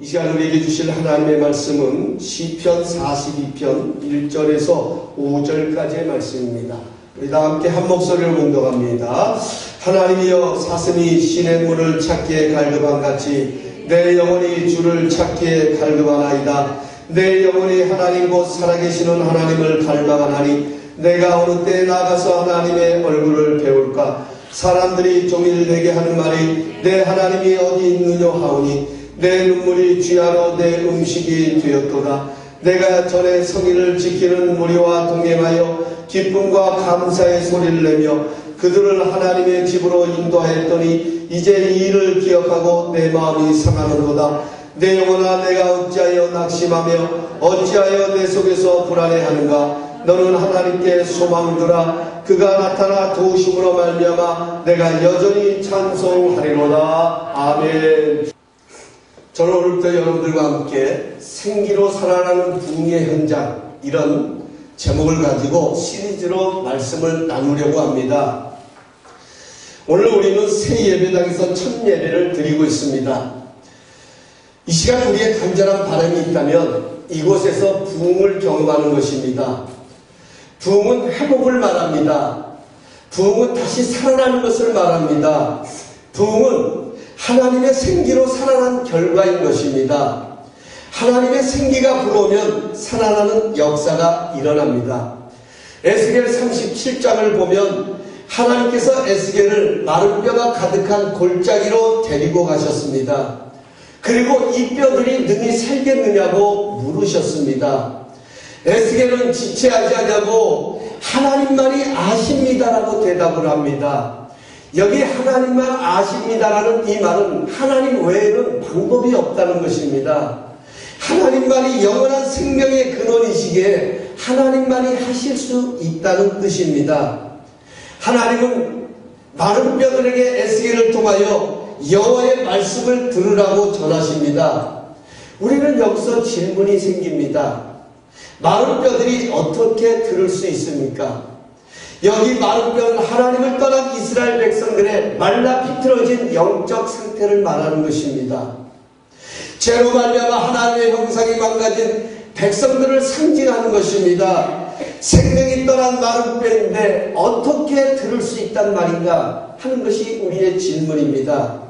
이 시간 우리에게 주실 하나님의 말씀은 시편 42편 1절에서 5절까지의 말씀입니다. 우리 다 함께 한 목소리로 봉독합니다. 하나님이여, 사슴이 신의 문을 찾기에 갈급한 같이 내 영혼이 주를 찾기에 갈급하나이다. 내 영혼이 하나님 곧 살아계시는 하나님을 갈망하나니 내가 어느 때에 나가서 하나님의 얼굴을 배울까. 사람들이 종일 내게 하는 말이 내 하나님이 어디 있느냐 하오니 내 눈물이 주야로 내 음식이 되었도다. 내가 전에 성인을 지키는 무리와 동행하여 기쁨과 감사의 소리를 내며 그들을 하나님의 집으로 인도하였더니 이제 이 일을 기억하고 내 마음이 상하는도다. 내 영혼아, 내가 어찌하여 낙심하며 어찌하여 내 속에서 불안해하는가. 너는 하나님께 소망을 두라. 그가 나타나 도우심으로 말미암아 내가 여전히 찬송하리로다. 아멘. 저는 오늘부터 여러분들과 함께 생기로 살아나는 부흥의 현장, 이런 제목을 가지고 시리즈로 말씀을 나누려고 합니다. 오늘 우리는 새 예배당에서 첫 예배를 드리고 있습니다. 이 시간 우리의 간절한 바람이 있다면 이곳에서 부흥을 경험하는 것입니다. 부흥은 회복을 말합니다. 부흥은 다시 살아나는 것을 말합니다. 부흥은 하나님의 생기로 살아난 결과인 것입니다. 하나님의 생기가 불어오면 살아나는 역사가 일어납니다. 에스겔 37장을 보면 하나님께서 에스겔을 마른 뼈가 가득한 골짜기로 데리고 가셨습니다. 그리고 이 뼈들이 능히 살겠느냐고 물으셨습니다. 에스겔은 지체하지 않냐고 하나님만이 아십니다라고 대답을 합니다. 여기 하나님만 아십니다라는 이 말은 하나님 외에는 방법이 없다는 것입니다. 하나님만이 영원한 생명의 근원이시기에 하나님만이 하실 수 있다는 뜻입니다. 하나님은 마른 뼈들에게 에스겔을 통하여 여호와의 말씀을 들으라고 전하십니다. 우리는 여기서 질문이 생깁니다. 마른 뼈들이 어떻게 들을 수 있습니까? 여기 마른 뼈는 하나님을 떠난 이스라엘 백성들의 말라 비틀어진 영적 상태를 말하는 것입니다. 죄로 말미암아 하나님의 형상이 망가진 백성들을 상징하는 것입니다. 생명이 떠난 마른 뼈인데 어떻게 들을 수 있단 말인가 하는 것이 우리의 질문입니다.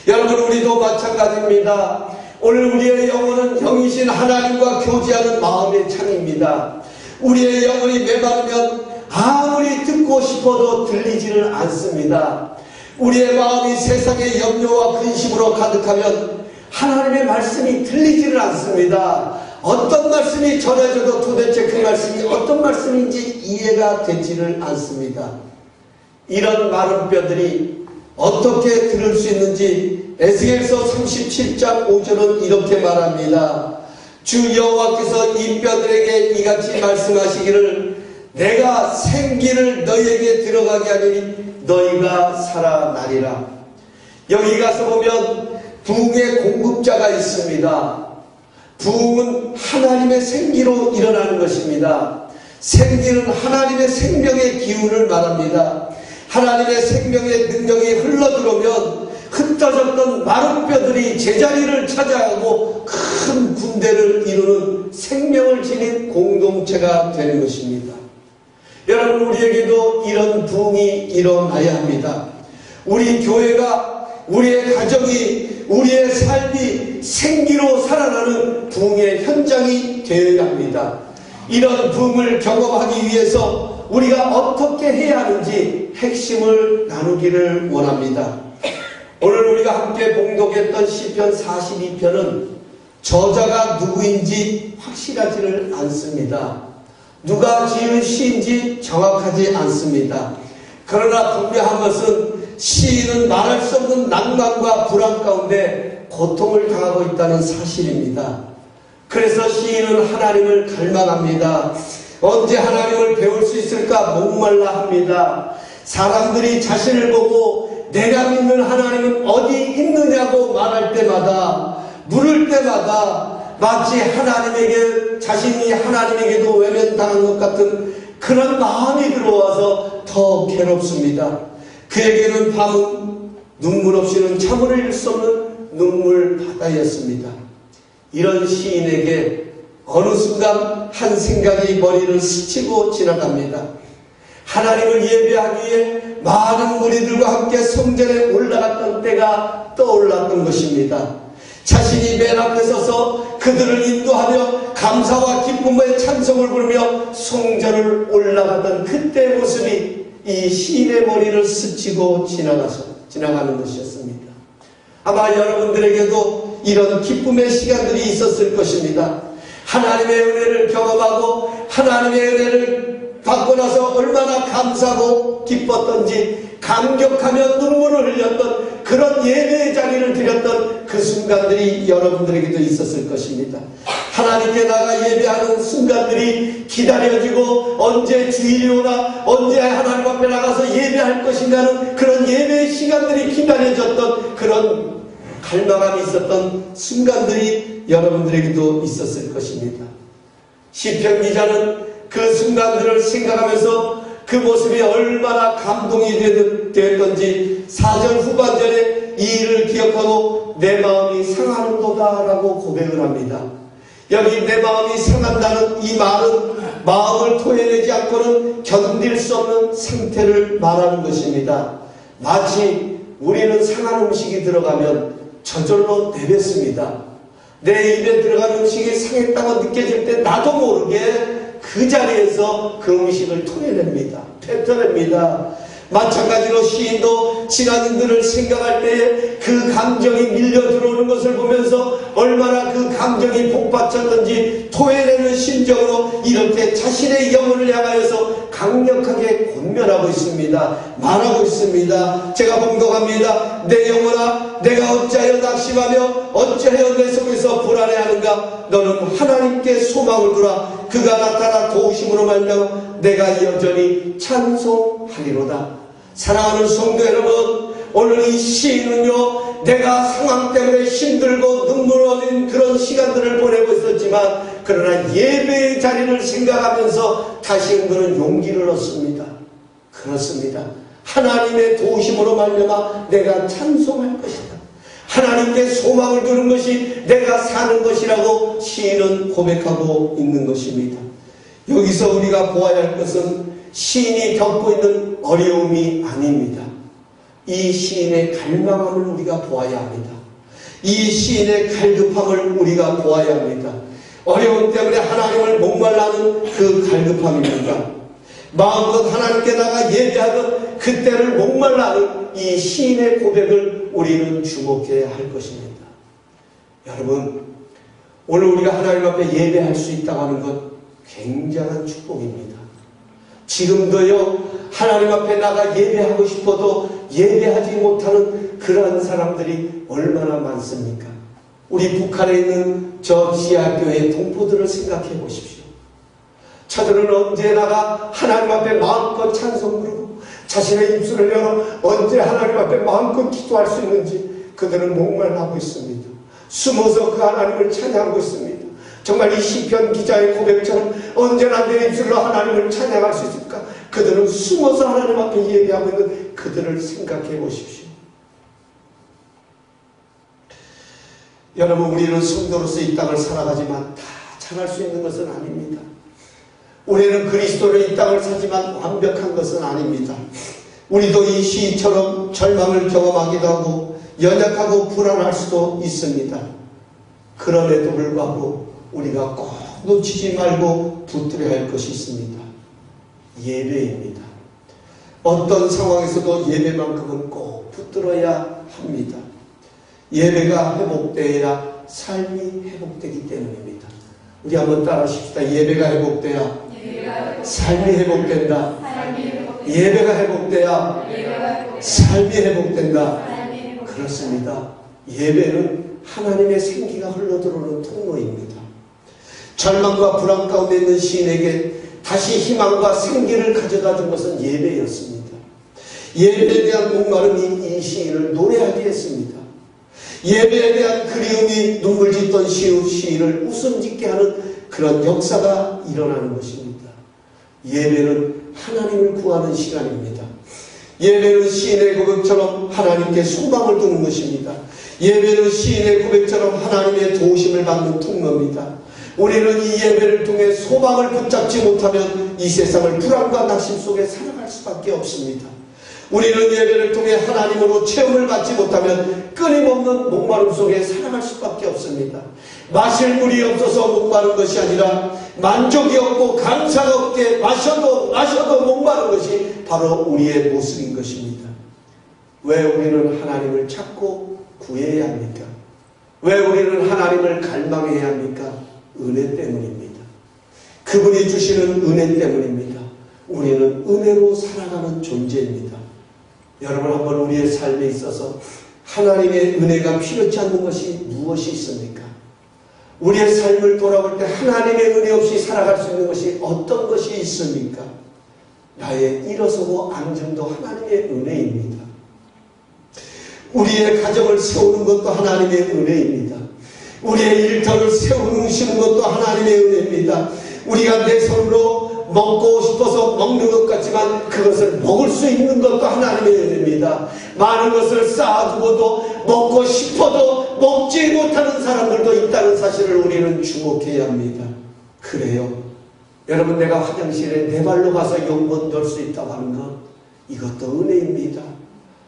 여러분, 우리도 마찬가지입니다. 오늘 우리의 영혼은 영이신 하나님과 교제하는 마음의 창입니다. 우리의 영혼이 메마르면 아무리 듣고 싶어도 들리지를 않습니다. 우리의 마음이 세상의 염려와 근심으로 가득하면 하나님의 말씀이 들리지를 않습니다. 어떤 말씀이 전해져도 도대체 그 말씀이 어떤 말씀인지 이해가 되지를 않습니다. 이런 마른 뼈들이 어떻게 들을 수 있는지 에스겔서 37장 5절은 이렇게 말합니다. 주 여호와께서 이 뼈들에게 이같이 말씀하시기를 내가 생기를 너희에게 들어가게 하리니 너희가 살아나리라. 여기 가서 보면 부흥의 공급자가 있습니다. 부흥은 하나님의 생기로 일어나는 것입니다. 생기는 하나님의 생명의 기운을 말합니다. 하나님의 생명의 능력이 흘러들어오면 흩어졌던 마른 뼈들이 제자리를 차지하고 큰 군대를 이루는 생명을 지닌 공동체가 되는 것입니다. 여러분, 우리에게도 이런 부흥이 일어나야 합니다. 우리 교회가, 우리의 가정이, 우리의 삶이 생기로 살아나는 부흥의 현장이 되어야 합니다. 이런 부흥을 경험하기 위해서 우리가 어떻게 해야 하는지 핵심을 나누기를 원합니다. 오늘 우리가 함께 봉독했던 시편 42편은 저자가 누구인지 확실하지를 않습니다. 누가 지은 시인지 정확하지 않습니다. 그러나 분명한 것은 시인은 말할 수 없는 낭만과 불안 가운데 고통을 당하고 있다는 사실입니다. 그래서 시인은 하나님을 갈망합니다. 언제 하나님을 배울 수 있을까 목말라 합니다. 사람들이 자신을 보고 내가 믿는 하나님은 어디 있느냐고 말할 때마다, 물을 때마다 마치 하나님에게, 자신이 하나님에게도 외면당한 것 같은 그런 마음이 들어와서 더 괴롭습니다. 그에게는 밤은 눈물 없이는 잠을 잃을 수 없는 눈물 바다였습니다. 이런 시인에게 어느 순간 한 생각이 머리를 스치고 지나갑니다. 하나님을 예배하기 위해 많은 무리들과 함께 성전에 올라갔던 때가 떠올랐던 것입니다. 자신이 맨 앞에 서서 그들을 인도하며 감사와 기쁨의 찬송을 부르며 성전을 올라가던 그때의 모습이 이 시인의 머리를 스치고 지나가는 것이었습니다. 아마 여러분들에게도 이런 기쁨의 시간들이 있었을 것입니다. 하나님의 은혜를 경험하고 하나님의 은혜를 받고 나서 얼마나 감사하고 기뻤던지 감격하며 눈물을 흘렸던 그런 예배의 자리를 드렸던 그 순간들이 여러분들에게도 있었을 것입니다. 하나님께 나가 예배하는 순간들이 기다려지고 언제 주일이 오나 언제 하나님 앞에 나가서 예배할 것인가 하는 그런 예배의 시간들이 기다려졌던 그런 갈망함이 있었던 순간들이 여러분들에게도 있었을 것입니다. 시편 기자는 그 순간들을 생각하면서 그 모습이 얼마나 감동이 되었던지 4절 후반절에 이 일을 기억하고 내 마음이 상하는도다 라고 고백을 합니다. 여기 내 마음이 상한다는 이 말은 마음을 토해내지 않고는 견딜 수 없는 상태를 말하는 것입니다. 마치 우리는 상한 음식이 들어가면 저절로 내뱉습니다. 내 입에 들어간 음식이 상했다고 느껴질 때 나도 모르게 그 자리에서 그 음식을 토해냅니다. 뱉어냅니다. 마찬가지로 시인도 지난 일들을 생각할 때에 그 감정이 밀려 들어오는 것을 보면서 얼마나 그 감정이 복받쳤던지 토해내는 심정으로 이렇게 자신의 영혼을 향하여서 강력하게 권면하고 있습니다. 말하고 있습니다. 제가 봉독합니다. 내 영혼아, 내가 어찌하여 낙심하며 어찌하여 내 속에서 불안해하는가? 너는 하나님께 소망을 두라. 그가 나타나 도우심으로 말미암아 내가 여전히 찬송하리로다. 사랑하는 성도 여러분, 오늘 이 시인은요, 내가 상황 때문에 힘들고 눈물 흘린 그런 시간들을 보내고 있었지만 그러나 예배의 자리를 생각하면서 다시 그는 용기를 얻습니다. 그렇습니다. 하나님의 도우심으로 말미암아 내가 찬송할 것이다. 하나님께 소망을 두는 것이 내가 사는 것이라고 시인은 고백하고 있는 것입니다. 여기서 우리가 보아야 할 것은 시인이 겪고 있는 어려움이 아닙니다. 이 시인의 갈망함을 우리가 보아야 합니다. 이 시인의 갈급함을 우리가 보아야 합니다. 어려움 때문에 하나님을 목말라는 그 갈급함입니다. 마음껏 하나님께 나가 예배하던 그때를 목말라는 이 시인의 고백을 우리는 주목해야 할 것입니다. 여러분, 오늘 우리가 하나님 앞에 예배할 수 있다고 하는 것 굉장한 축복입니다. 지금도요, 하나님 앞에 나가 예배하고 싶어도 예배하지 못하는 그러한 사람들이 얼마나 많습니까? 우리 북한에 있는 저 지하교회 동포들을 생각해 보십시오. 저들은 언제 나가 하나님 앞에 마음껏 찬송 부르고 자신의 입술을 열어 언제 하나님 앞에 마음껏 기도할 수 있는지 그들은 목말라하고 있습니다. 숨어서 그 하나님을 찬양하고 있습니다. 정말 이 시편 기자의 고백처럼 언제나 내 입술로 하나님을 찬양할 수 있을까? 그들은 숨어서 하나님 앞에 예배하고 있는 그들을 생각해 보십시오. 여러분, 우리는 성도로서 이 땅을 살아가지만 다 잘할 수 있는 것은 아닙니다. 우리는 그리스도로 이 땅을 사지만 완벽한 것은 아닙니다. 우리도 이 시인처럼 절망을 경험하기도 하고 연약하고 불안할 수도 있습니다. 그럼에도 불구하고 우리가 꼭 놓치지 말고 붙들어야 할 것이 있습니다. 예배입니다. 어떤 상황에서도 예배만큼은 꼭 붙들어야 합니다. 예배가 회복되어야 삶이 회복되기 때문입니다. 우리 한번 따라 하십시다. 예배가 회복돼야 삶이 회복된다. 예배가 회복돼야 삶이 회복된다. 그렇습니다. 예배는 하나님의 생기가 흘러들어오는 통로입니다. 절망과 불안 가운데 있는 시인에게 다시 희망과 생기를 가져다 준 것은 예배였습니다. 예배에 대한 목마름이 이 시인을 노래하게 했습니다. 예배에 대한 그리움이 눈물 짓던 시인을 웃음 짓게 하는 그런 역사가 일어나는 것입니다. 예배는 하나님을 구하는 시간입니다. 예배는 시인의 고백처럼 하나님께 소망을 두는 것입니다. 예배는 시인의 고백처럼 하나님의 도우심을 받는 통로입니다. 우리는 이 예배를 통해 소망을 붙잡지 못하면 이 세상을 불안과 낙심 속에 살아갈 수밖에 없습니다. 우리는 예배를 통해 하나님으로 체험을 받지 못하면 끊임없는 목마름 속에 살아갈 수밖에 없습니다. 마실 물이 없어서 목마른 것이 아니라 만족이 없고 감사가 없게 마셔도 목마른 것이 바로 우리의 모습인 것입니다. 왜 우리는 하나님을 찾고 구해야 합니까? 왜 우리는 하나님을 갈망해야 합니까? 은혜 때문입니다. 그분이 주시는 은혜 때문입니다. 우리는 은혜로 살아가는 존재입니다. 여러분, 한번 우리의 삶에 있어서 하나님의 은혜가 필요치 않는 것이 무엇이 있습니까? 우리의 삶을 돌아볼 때 하나님의 은혜 없이 살아갈 수 있는 것이 어떤 것이 있습니까? 나의 일어서고 앉음도 하나님의 은혜입니다. 우리의 가정을 세우는 것도 하나님의 은혜입니다. 우리의 일터를 세우시는 것도 하나님의 은혜입니다. 우리가 내 손으로 먹고 싶어서 먹는 것 같지만 그것을 먹을 수 있는 것도 하나님의 은혜입니다. 많은 것을 쌓아두고도 먹고 싶어도 먹지 못하는 사람들도 있다는 사실을 우리는 주목해야 합니다. 그래요. 여러분, 내가 화장실에 내 발로 가서 용번 넣을 수 있다고 하는 것, 이것도 은혜입니다.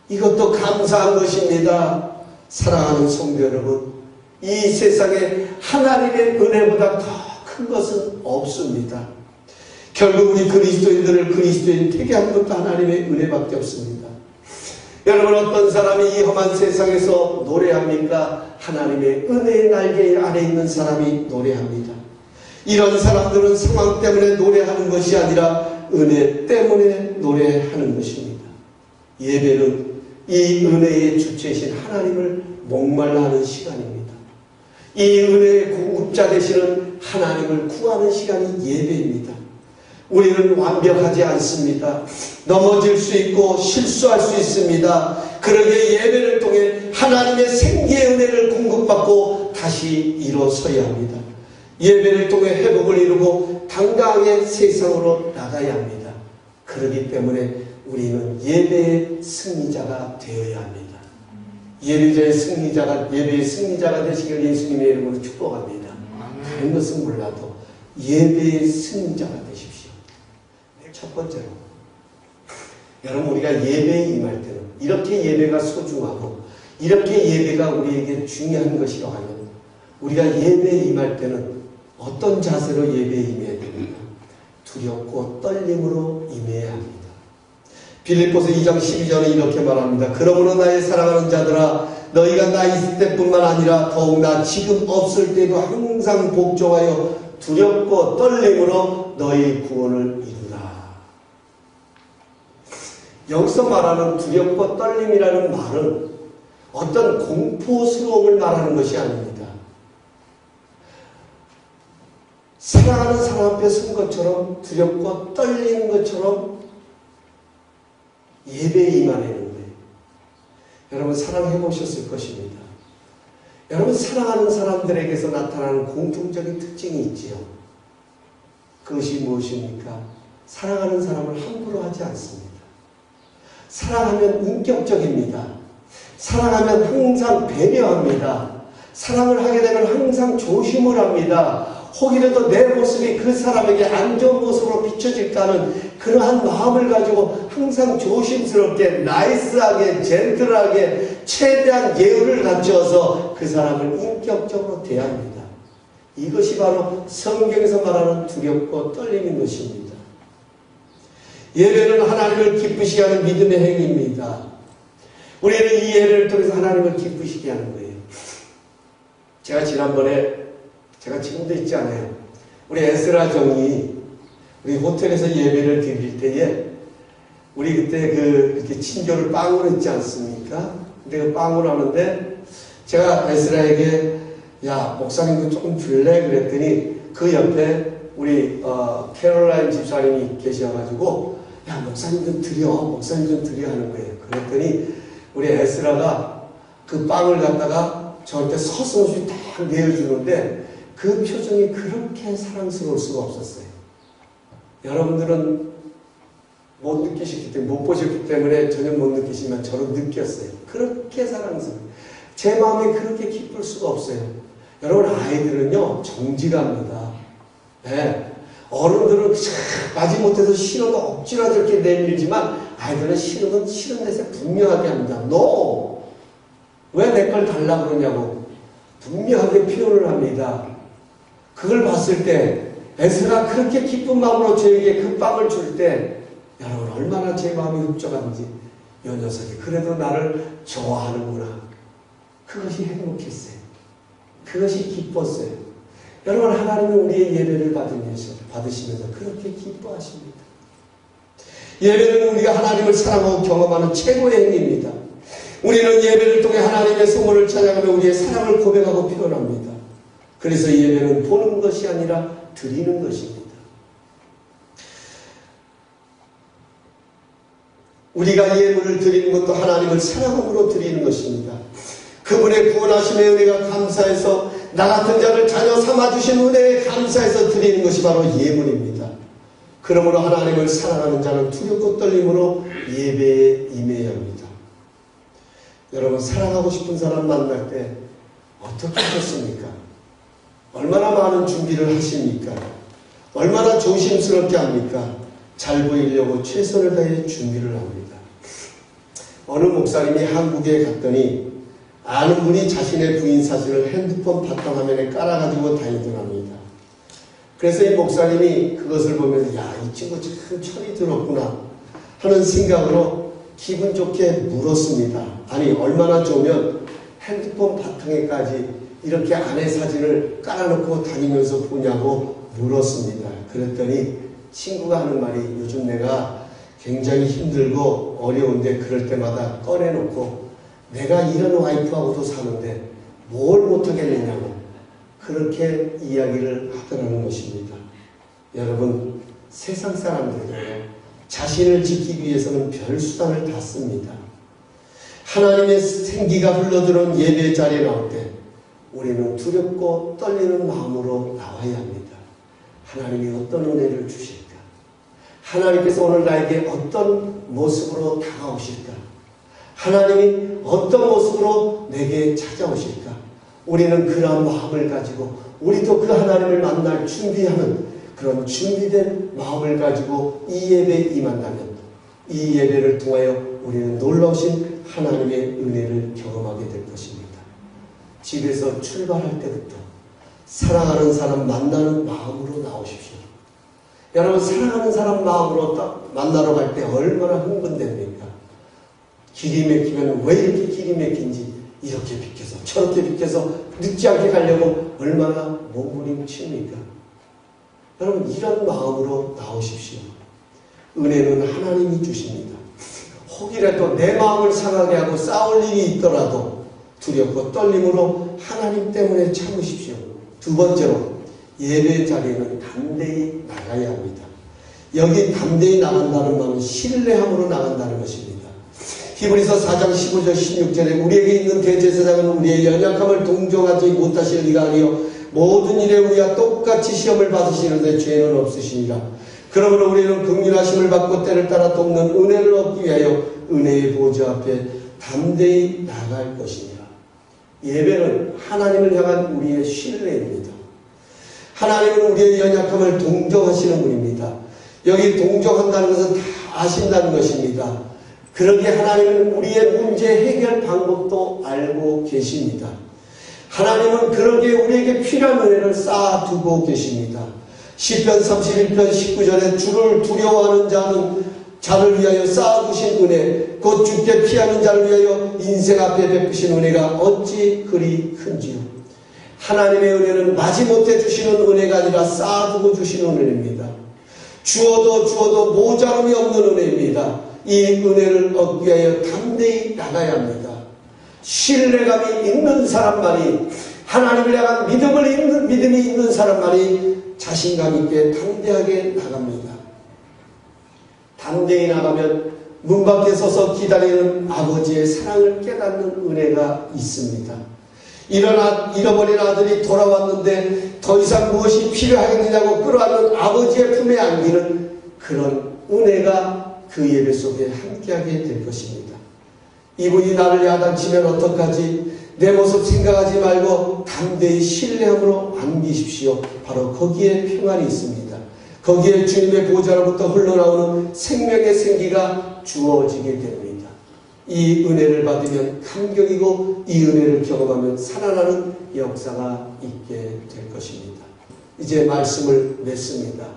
이것도 감사한 것입니다. 사랑하는 성도 여러분, 이 세상에 하나님의 은혜보다 더 큰 것은 없습니다. 결국 우리 그리스도인들을 그리스도인 되게 한 것도 하나님의 은혜밖에 없습니다. 여러분, 어떤 사람이 이 험한 세상에서 노래합니까? 하나님의 은혜의 날개 아래 있는 사람이 노래합니다. 이런 사람들은 상황 때문에 노래하는 것이 아니라 은혜 때문에 노래하는 것입니다. 예배는 이 은혜의 주체이신 하나님을 목말라 하는 시간입니다. 이 은혜의 공급자 되시는 하나님을 구하는 시간이 예배입니다. 우리는 완벽하지 않습니다. 넘어질 수 있고 실수할 수 있습니다. 그러기에 예배를 통해 하나님의 생기의 은혜를 공급받고 다시 일어서야 합니다. 예배를 통해 회복을 이루고 당당하게 세상으로 나가야 합니다. 그렇기 때문에 우리는 예배의 승리자가 되어야 합니다. 예배의 승리자가 되시길 예수님의 이름으로 축복합니다. 다른 것은 몰라도 예배의 승리자가 되십시오. 첫 번째로, 여러분, 우리가 예배에 임할 때는 이렇게 예배가 소중하고 이렇게 예배가 우리에게 중요한 것이라고 하면 우리가 예배에 임할 때는 어떤 자세로 예배에 임해야 됩니까? 두렵고 떨림으로 임해야 합니다. 빌립보서 2장 12절에 이렇게 말합니다. 그러므로 나의 사랑하는 자들아, 너희가 나 있을 때뿐만 아니라 더욱 나 지금 없을 때도 항상 복종하여 두렵고 떨림으로 너희 구원을 이루라. 여기서 말하는 두렵고 떨림이라는 말은 어떤 공포스러움을 말하는 것이 아닙니다. 사랑하는 사람 앞에 선 것처럼 두렵고 떨리는 것처럼 예배에 임하는데, 여러분 사랑해 보셨을 것입니다. 여러분, 사랑하는 사람들에게서 나타나는 공통적인 특징이 있지요. 그것이 무엇입니까? 사랑하는 사람을 함부로 하지 않습니다. 사랑하면 인격적입니다. 사랑하면 항상 배려합니다. 사랑을 하게 되면 항상 조심을 합니다. 혹이라도 내 모습이 그 사람에게 안 좋은 모습으로 비춰질까는 그러한 마음을 가지고 항상 조심스럽게, 나이스하게, 젠틀하게 최대한 예의를 갖춰서 그 사람을 인격적으로 대합니다. 이것이 바로 성경에서 말하는 두렵고 떨리는 것입니다. 예배는 하나님을 기쁘시게 하는 믿음의 행위입니다. 우리는 이 예배를 통해서 하나님을 기쁘시게 하는 거예요. 제가 지난번에, 제가 지금도 있지 않아요, 우리 에스라 정이 우리 호텔에서 예배를 드릴 때에 우리 그때 이렇게 친교를 빵으로 했지 않습니까? 근데 그 빵으로 하는데 제가 에스라에게, 야, 목사님도 조금 줄래? 그랬더니 그 옆에 우리 캐롤라인 집사님이 계셔가지고, 야, 목사님 좀 드려 하는 거예요. 그랬더니 우리 에스라가 그 빵을 갖다가 저한테 서슴없이 딱 내어주는데 그 표정이 그렇게 사랑스러울 수가 없었어요. 여러분들은 못 느끼셨기 때문에, 못 보셨기 때문에 전혀 못 느끼시지만 저는 느꼈어요. 그렇게 사랑스러워요. 제 마음이 그렇게 기쁠 수가 없어요. 여러분, 아이들은요, 정직합니다. 네. 어른들은 마지못해서 싫어도 억지로 저렇게 내밀지만 아이들은 싫으면 싫은 데서 분명하게 합니다. No! 왜 내 걸 달라고 그러냐고 분명하게 표현을 합니다. 그걸 봤을 때 에스가 그렇게 기쁜 마음으로 저에게 그 빵을 줄 때 여러분 얼마나 제 마음이 흡족한지 이 녀석이 그래도 나를 좋아하는구나. 그것이 행복했어요. 그것이 기뻤어요. 여러분, 하나님은 우리의 예배를 받으시면서 그렇게 기뻐하십니다. 예배는 우리가 하나님을 사랑하고 경험하는 최고의 행위입니다. 우리는 예배를 통해 하나님의 성물을 찬양하며 우리의 사랑을 고백하고 표현합니다. 그래서 예배는 보는 것이 아니라 드리는 것입니다. 우리가 예물을 드리는 것도 하나님을 사랑함으로 드리는 것입니다. 그분의 구원하심의 은혜가 감사해서 나 같은 자를 자녀 삼아주신 은혜에 감사해서 드리는 것이 바로 예물입니다. 그러므로 하나님을 사랑하는 자는 두렵고 떨림으로 예배에 임해야 합니다. 여러분, 사랑하고 싶은 사람 만날 때 어떻게 하십니까? 얼마나 많은 준비를 하십니까? 얼마나 조심스럽게 합니까? 잘 보이려고 최선을 다해 준비를 합니다. 어느 목사님이 한국에 갔더니 아는 분이 자신의 부인 사진을 핸드폰 바탕화면에 깔아가지고 다니더랍니다. 그래서 이 목사님이 그것을 보면서 야, 이 친구 참 철이 들었구나 하는 생각으로 기분 좋게 물었습니다. 아니, 얼마나 좋으면 핸드폰 바탕에까지 이렇게 아내 사진을 깔아놓고 다니면서 보냐고 물었습니다. 그랬더니 친구가 하는 말이 요즘 내가 굉장히 힘들고 어려운데 그럴 때마다 꺼내놓고 내가 이런 와이프하고도 사는데 뭘 못하겠느냐고 그렇게 이야기를 하더라는 것입니다. 여러분, 세상 사람들은 자신을 지키기 위해서는 별 수단을 다 씁니다. 하나님의 생기가 흘러들어온 예배 자리에 나올 때 우리는 두렵고 떨리는 마음으로 나와야 합니다. 하나님이 어떤 은혜를 주실까? 하나님께서 오늘 나에게 어떤 모습으로 다가오실까? 하나님이 어떤 모습으로 내게 찾아오실까? 우리는 그러한 마음을 가지고 우리도 그 하나님을 만날 준비하는 그런 준비된 마음을 가지고 이 예배에 임한다면 이 예배를 통하여 우리는 놀라우신 하나님의 은혜를 경험하게 될 것입니다. 집에서 출발할 때부터 사랑하는 사람 만나는 마음으로 나오십시오. 여러분, 사랑하는 사람 마음으로 만나러 갈 때 얼마나 흥분됩니까? 길이 막히면 왜 이렇게 길이 막힌지 이렇게 비켜서 저렇게 비켜서 늦지 않게 가려고 얼마나 몸부림칩니까? 여러분, 이런 마음으로 나오십시오. 은혜는 하나님이 주십니다. 혹이라도 내 마음을 상하게 하고 싸울 일이 있더라도 두렵고 떨림으로 하나님 때문에 참으십시오. 두 번째로, 예배 자리에는 담대히 나가야 합니다. 여기 담대히 나간다는 말은 신뢰함으로 나간다는 것입니다. 히브리서 4장 15절 16절에 우리에게 있는 대제사장은 우리의 연약함을 동정하지 못하실 리가 아니요 모든 일에 우리가 똑같이 시험을 받으시는데 죄는 없으시니라. 그러므로 우리는 긍휼하심을 받고 때를 따라 돕는 은혜를 얻기 위하여 은혜의 보좌 앞에 담대히 나갈 것이니라. 예배는 하나님을 향한 우리의 신뢰입니다. 하나님은 우리의 연약함을 동정하시는 분입니다. 여기 동정한다는 것은 다 아신다는 것입니다. 그렇게 하나님은 우리의 문제 해결 방법도 알고 계십니다. 하나님은 그렇게 우리에게 필요한 은혜를 쌓아두고 계십니다. 시편 31편 19절에 주를 두려워하는 자를 위하여 쌓아두신 은혜, 곧 주께 피하는 자를 위하여 인생 앞에 베푸신 은혜가 어찌 그리 큰지요. 하나님의 은혜는 마지못해 주시는 은혜가 아니라 쌓아두고 주시는 은혜입니다. 주어도 모자람이 없는 은혜입니다. 이 은혜를 얻기 위하여 담대히 나가야 합니다. 신뢰감이 있는 사람만이, 하나님을 향한 믿음이 있는 사람만이 자신감 있게 담대하게 나갑니다. 담대히 나가면 문 밖에 서서 기다리는 아버지의 사랑을 깨닫는 은혜가 있습니다. 잃어버린 아들이 돌아왔는데 더 이상 무엇이 필요하겠느냐고 끌어안는 아버지의 품에 안기는 그런 은혜가 그 예배 속에 함께하게 될 것입니다. 이분이 나를 야단치면 어떡하지? 내 모습 생각하지 말고 담대히 신뢰함으로 안기십시오. 바로 거기에 평안이 있습니다. 거기에 주님의 보좌로부터 흘러나오는 생명의 생기가 주어지게 됩니다. 이 은혜를 받으면 감격이고 이 은혜를 경험하면 살아나는 역사가 있게 될 것입니다. 이제 말씀을 맺습니다.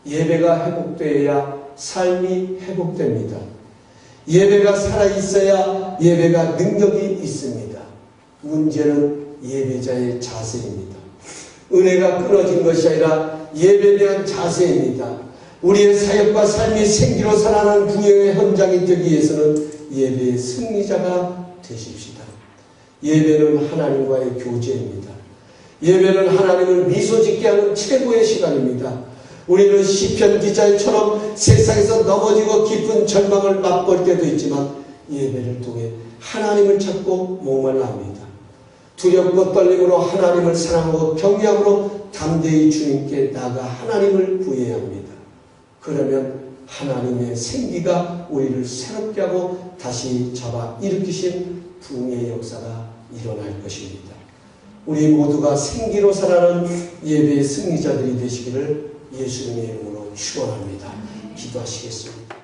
예배가 회복되어야 삶이 회복됩니다. 예배가 살아있어야 예배가 능력이 있습니다. 문제는 예배자의 자세입니다. 은혜가 끊어진 것이 아니라 예배에 대한 자세입니다. 우리의 사역과 삶이 생기로 살아나는 부흥의 현장이 되기 위해서는 예배의 승리자가 되십시다. 예배는 하나님과의 교제입니다. 예배는 하나님을 미소짓게 하는 최고의 시간입니다. 우리는 시편 기자처럼 세상에서 넘어지고 깊은 절망을 맛볼 때도 있지만 예배를 통해 하나님을 찾고 목말라 합니다. 두렵고 떨림으로 하나님을 사랑하고 경외함으로 담대히 주님께 나가 하나님을 구해야 합니다. 그러면 하나님의 생기가 우리를 새롭게 하고 다시 잡아 일으키신 부흥의 역사가 일어날 것입니다. 우리 모두가 생기로 살아가는 예배의 승리자들이 되시기를 예수님의 이름으로 축원합니다. 기도하시겠습니다.